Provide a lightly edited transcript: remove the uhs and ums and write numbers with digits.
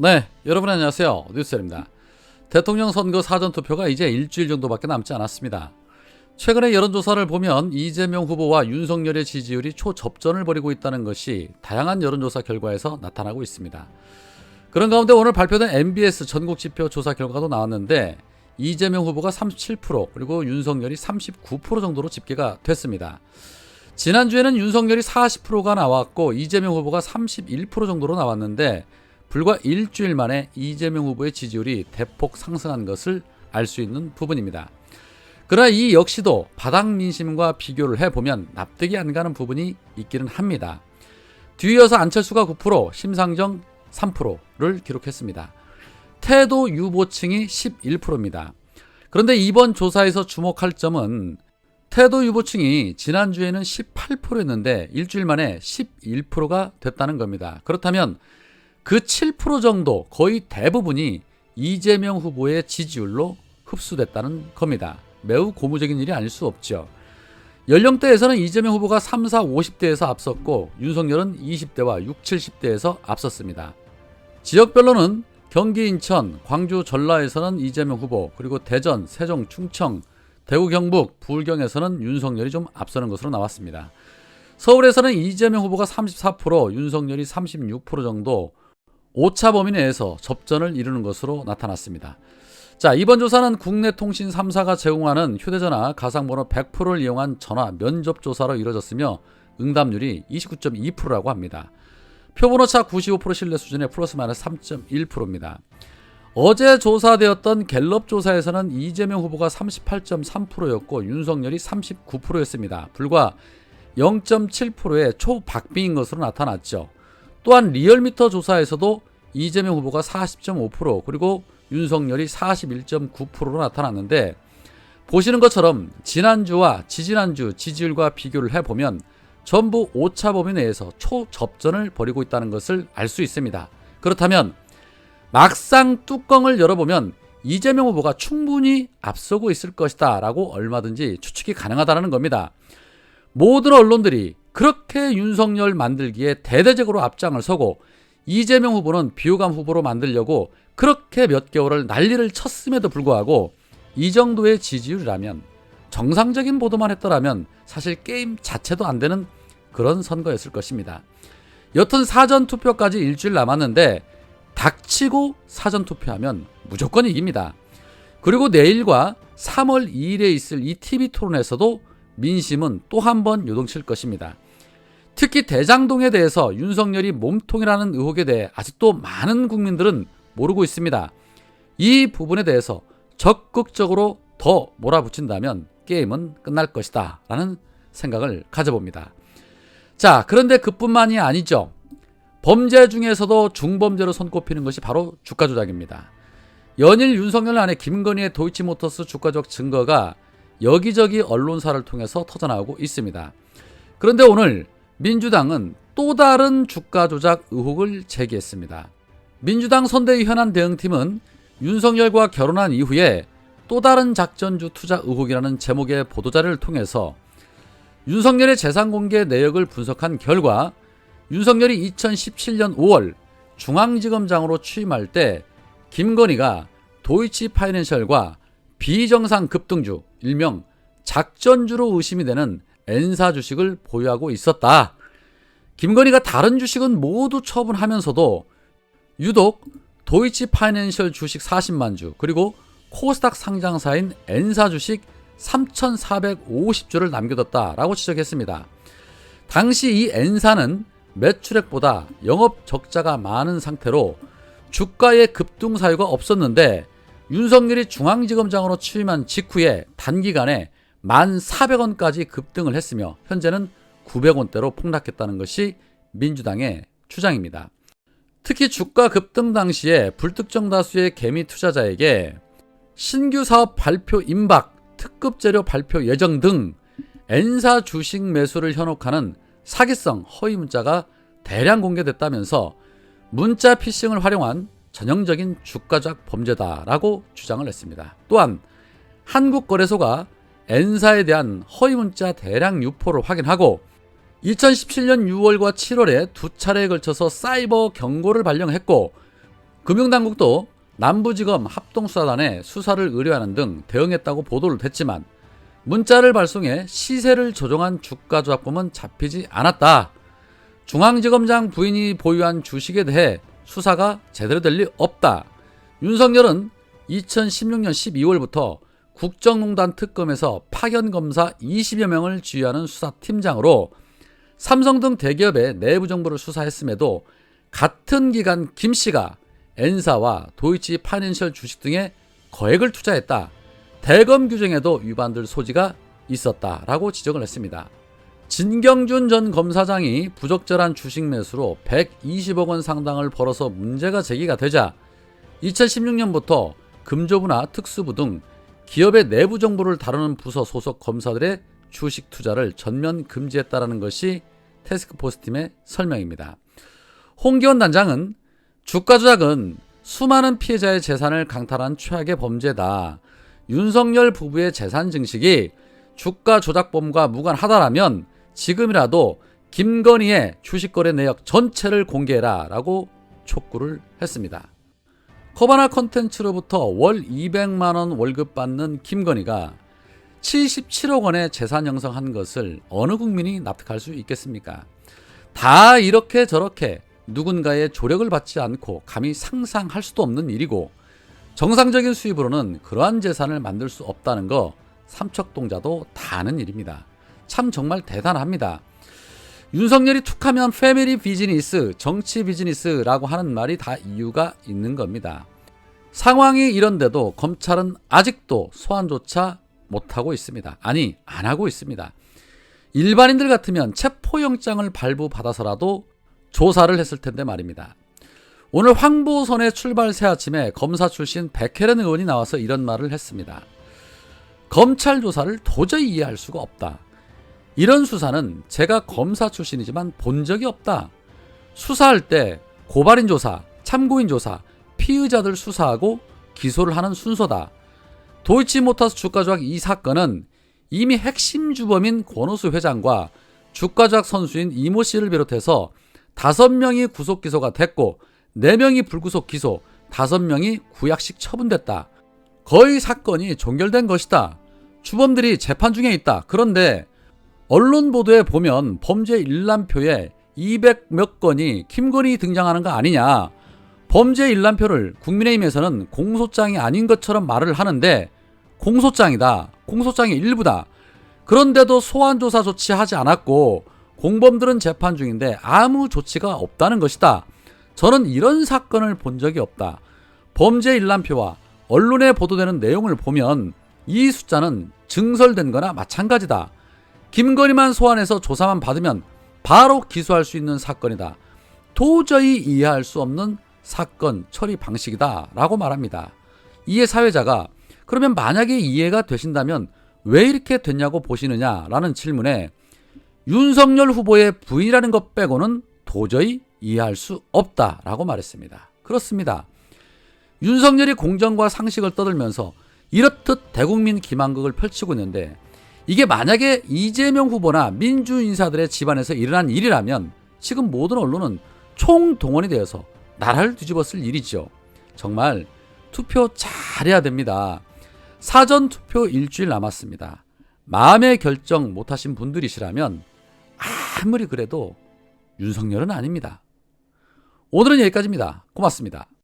네, 여러분 안녕하세요. 뉴스입니다. 대통령 선거 사전투표가 이제 일주일 정도밖에 남지 않았습니다. 최근의 여론조사를 보면 이재명 후보와 윤석열의 지지율이 초접전을 벌이고 있다는 것이 다양한 여론조사 결과에서 나타나고 있습니다. 그런 가운데 오늘 발표된 MBS 전국지표 조사 결과도 나왔는데 이재명 후보가 37% 그리고 윤석열이 39% 정도로 집계가 됐습니다. 지난주에는 윤석열이 40%가 나왔고 이재명 후보가 31% 정도로 나왔는데 불과 일주일 만에 이재명 후보의 지지율이 대폭 상승한 것을 알 수 있는 부분입니다. 그러나 이 역시도 바닥 민심과 비교를 해보면 납득이 안 가는 부분이 있기는 합니다. 뒤이어서 안철수가 9%, 심상정 3%를 기록했습니다. 태도 유보층이 11%입니다. 그런데 이번 조사에서 주목할 점은 태도 유보층이 지난주에는 18%였는데 일주일 만에 11%가 됐다는 겁니다. 그렇다면 그 7% 정도 거의 대부분이 이재명 후보의 지지율로 흡수됐다는 겁니다. 매우 고무적인 일이 아닐 수 없죠. 연령대에서는 이재명 후보가 3, 4, 50대에서 앞섰고 윤석열은 20대와 6, 70대에서 앞섰습니다. 지역별로는 경기, 인천, 광주, 전라에서는 이재명 후보, 그리고 대전, 세종, 충청, 대구, 경북, 부울경에서는 윤석열이 좀 앞서는 것으로 나왔습니다. 서울에서는 이재명 후보가 34%, 윤석열이 36% 정도 오차 범위 내에서 접전을 이루는 것으로 나타났습니다. 자, 이번 조사는 국내 통신 3사가 제공하는 휴대전화 가상번호 100%를 이용한 전화 면접 조사로 이루어졌으며 응답률이 29.2%라고 합니다. 표본오차 95% 신뢰 수준의 플러스 마이너스 3.1%입니다. 어제 조사되었던 갤럽 조사에서는 이재명 후보가 38.3%였고 윤석열이 39%였습니다. 불과 0.7%의 초박빙인 것으로 나타났죠. 또한 리얼미터 조사에서도 이재명 후보가 40.5% 그리고 윤석열이 41.9%로 나타났는데 보시는 것처럼 지난주와 지지난주 지지율과 비교를 해보면 전부 오차 범위 내에서 초접전을 벌이고 있다는 것을 알 수 있습니다. 그렇다면 막상 뚜껑을 열어보면 이재명 후보가 충분히 앞서고 있을 것이다 라고 얼마든지 추측이 가능하다는 겁니다. 모든 언론들이 그렇게 윤석열 만들기에 대대적으로 앞장을 서고 이재명 후보는 비호감 후보로 만들려고 그렇게 몇 개월을 난리를 쳤음에도 불구하고 이 정도의 지지율이라면 정상적인 보도만 했더라면 사실 게임 자체도 안 되는 그런 선거였을 것입니다. 여튼 사전투표까지 일주일 남았는데 닥치고 사전투표하면 무조건 이깁니다. 그리고 내일과 3월 2일에 있을 이 TV토론에서도 민심은 또 한 번 요동칠 것입니다. 특히 대장동에 대해서 윤석열이 몸통이라는 의혹에 대해 아직도 많은 국민들은 모르고 있습니다. 이 부분에 대해서 적극적으로 더 몰아붙인다면 게임은 끝날 것이다 라는 생각을 가져봅니다. 자, 그런데 그뿐만이 아니죠. 범죄 중에서도 중범죄로 손꼽히는 것이 바로 주가 조작입니다. 연일 윤석열 아내 김건희의 도이치모터스 주가 조작 증거가 여기저기 언론사를 통해서 터져나오고 있습니다. 그런데 오늘 민주당은 또 다른 주가 조작 의혹을 제기했습니다. 민주당 선대위 현안 대응팀은 윤석열과 결혼한 이후에 또 다른 작전주 투자 의혹이라는 제목의 보도자료를 통해서 윤석열의 재산 공개 내역을 분석한 결과 윤석열이 2017년 5월 중앙지검장으로 취임할 때 김건희가 도이치파이낸셜과 비정상 급등주, 일명 작전주로 의심이 되는 N사 주식을 보유하고 있었다. 김건희가 다른 주식은 모두 처분하면서도 유독 도이치파이낸셜 주식 40만 주 그리고 코스닥 상장사인 N사 주식 3,450주를 남겨뒀다라고 지적했습니다. 당시 이 N사는 매출액보다 영업 적자가 많은 상태로 주가의 급등 사유가 없었는데 윤석열이 중앙지검장으로 취임한 직후에 단기간에 1,400원까지 급등을 했으며 현재는 900원대로 폭락했다는 것이 민주당의 주장입니다. 특히 주가 급등 당시에 불특정 다수의 개미 투자자에게 신규 사업 발표 임박, 특급 재료 발표 예정 등 N사 주식 매수를 현혹하는 사기성 허위 문자가 대량 공개됐다면서 문자 피싱을 활용한 전형적인 주가 조작 범죄다라고 주장을 했습니다. 또한 한국거래소가 N사에 대한 허위 문자 대량 유포를 확인하고 2017년 6월과 7월에 두 차례에 걸쳐서 사이버 경고를 발령했고 금융당국도 남부지검 합동수사단에 수사를 의뢰하는 등 대응했다고 보도를 됐지만 문자를 발송해 시세를 조정한 주가 조작범은 잡히지 않았다. 중앙지검장 부인이 보유한 주식에 대해 수사가 제대로 될 리 없다. 윤석열은 2016년 12월부터 국정농단 특검에서 파견검사 20여 명을 지휘하는 수사팀장으로 삼성 등 대기업의 내부 정보를 수사했음에도 같은 기간 김씨가 N사와 도이치 파이낸셜 주식 등에 거액을 투자했다. 대검 규정에도 위반될 소지가 있었다라고 지적을 했습니다. 진경준 전 검사장이 부적절한 주식 매수로 120억 원 상당을 벌어서 문제가 제기가 되자 2016년부터 금조부나 특수부 등 기업의 내부 정보를 다루는 부서 소속 검사들의 주식 투자를 전면 금지했다라는 것이 태스크포스팀의 설명입니다. 홍기원 단장은 주가 조작은 수많은 피해자의 재산을 강탈한 최악의 범죄다. 윤석열 부부의 재산 증식이 주가 조작범과 무관하다라면 지금이라도 김건희의 주식거래 내역 전체를 공개해라 라고 촉구를 했습니다. 커바나 컨텐츠로부터 월 200만원 월급 받는 김건희가 77억 원의 재산 형성한 것을 어느 국민이 납득할 수 있겠습니까? 다 이렇게 저렇게 누군가의 조력을 받지 않고 감히 상상할 수도 없는 일이고 정상적인 수입으로는 그러한 재산을 만들 수 없다는 거 삼척동자도 다 아는 일입니다. 참 정말 대단합니다. 윤석열이 툭하면 패밀리 비즈니스, 정치 비즈니스라고 하는 말이 다 이유가 있는 겁니다. 상황이 이런데도 검찰은 아직도 소환조차 못하고 있습니다. 아니, 안 하고 있습니다. 일반인들 같으면 체포영장을 발부받아서라도 조사를 했을 텐데 말입니다. 오늘 황보선의 출발 새아침에 검사 출신 백혜련 의원이 나와서 이런 말을 했습니다. 검찰 조사를 도저히 이해할 수가 없다. 이런 수사는 제가 검사 출신이지만 본 적이 없다. 수사할 때 고발인 조사, 참고인 조사, 피의자들 수사하고 기소를 하는 순서다. 도이치모터스 주가 조작 이 사건은 이미 핵심 주범인 권오수 회장과 주가 조작 선수인 이모 씨를 비롯해서 5명이 구속 기소가 됐고 4명이 불구속 기소, 5명이 구약식 처분됐다. 거의 사건이 종결된 것이다. 주범들이 재판 중에 있다. 그런데 언론 보도에 보면 범죄 일람표에 200몇 건이 김건희 등장하는 거 아니냐. 범죄 일람표를 국민의힘에서는 공소장이 아닌 것처럼 말을 하는데 공소장이다. 공소장의 일부다. 그런데도 소환조사 조치하지 않았고 공범들은 재판 중인데 아무 조치가 없다는 것이다. 저는 이런 사건을 본 적이 없다. 범죄 일람표와 언론에 보도되는 내용을 보면 이 숫자는 증설된 거나 마찬가지다. 김건희만 소환해서 조사만 받으면 바로 기소할 수 있는 사건이다. 도저히 이해할 수 없는 사건 처리 방식이다 라고 말합니다. 이에 사회자가 그러면 만약에 이해가 되신다면 왜 이렇게 됐냐고 보시느냐라는 질문에 윤석열 후보의 부인이라는 것 빼고는 도저히 이해할 수 없다라고 말했습니다. 그렇습니다. 윤석열이 공정과 상식을 떠들면서 이렇듯 대국민 기만극을 펼치고 있는데 이게 만약에 이재명 후보나 민주 인사들의 집안에서 일어난 일이라면 지금 모든 언론은 총동원이 되어서 나라를 뒤집었을 일이죠. 정말 투표 잘해야 됩니다. 사전투표 일주일 남았습니다. 마음의 결정 못하신 분들이시라면 아무리 그래도 윤석열은 아닙니다. 오늘은 여기까지입니다. 고맙습니다.